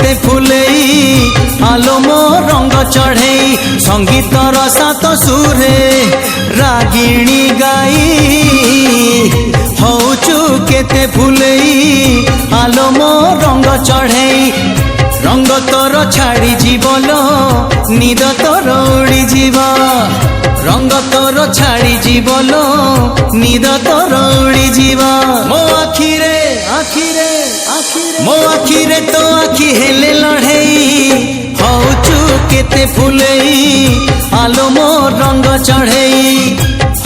केते फुलेई आलो मो रंग चढ़ई संगीतर सात सुरे रागिणी गाई हौचु केते फुलेई आलो मो रंग चढ़ई रंग तोर छाड़ी जीवलो निद तोर उड़ी जीव रंग तोर छाड़ी जीवलो निद तोर उड़ी जीव मो आखिरे आखिरे मो आखिरे तो आखि हेले लड़ेई हौचु केते फुलेई आलो मो रंग चढ़ई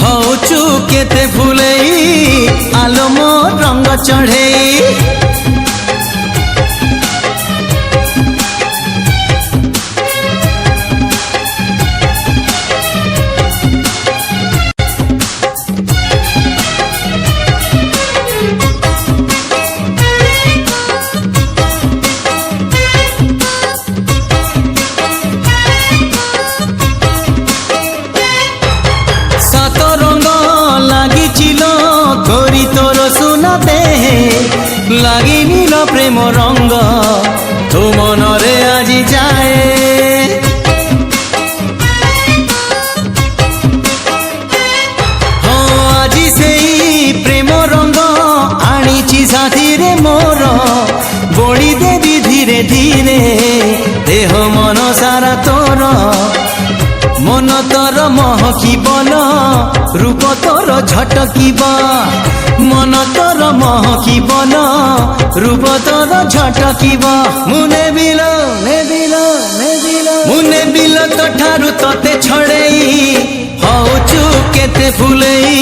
हौचु केते फुलेई आलो मो रंग चढ़ई লাগি নীল প্রেম রঙ্গ তো মনরে আজি যায় আজি সেই প্রেম রঙ্গ আনিছি সাথীরে মোর বড়ি দেবী ধীরে ধীরে দেহ মন সারা তোর মন তোর মহকিবল রূপ তোর ঝটকিব मन तोर महकिबल रूप तोर झटकिब मुने बिल मुने बिल तो ठारू तते छड़ेई हौचु केते फुलेई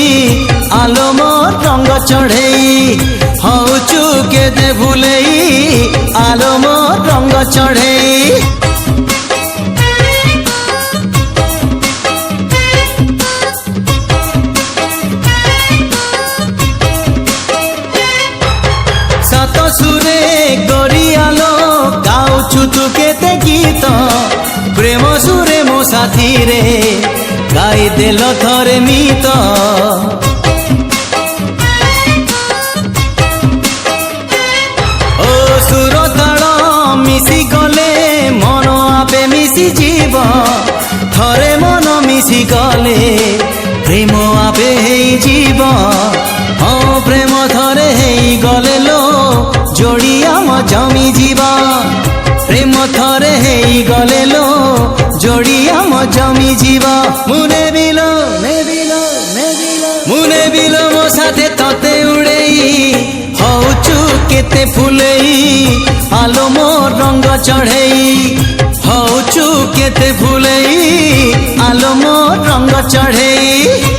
आलो मो रंग चढ़ेई हौचु केते फुलेई आलो मो रंग चढ़ेई सुरे गरियालो गाउछु तु केते गीत प्रेम सुरे मो साथी रे गाई देल थरे मीत ओ सुर ताल मिसी गले मन आपे मिसी जीव थरे मन मिसी गले प्रेम आपे हेई जीव हाँ प्रेम थरे हेई गले लो जोड़िया म जमी जीवा प्रेम थरे हेई गले लो जोड़िया म जमी जीवा मुने बिलो मो साथे तते उड़ेई हौचु केते फुलेई आलो मो रंग चढ़ेई हौचु केते फुलेई आलो मो रंग चढ़ेई।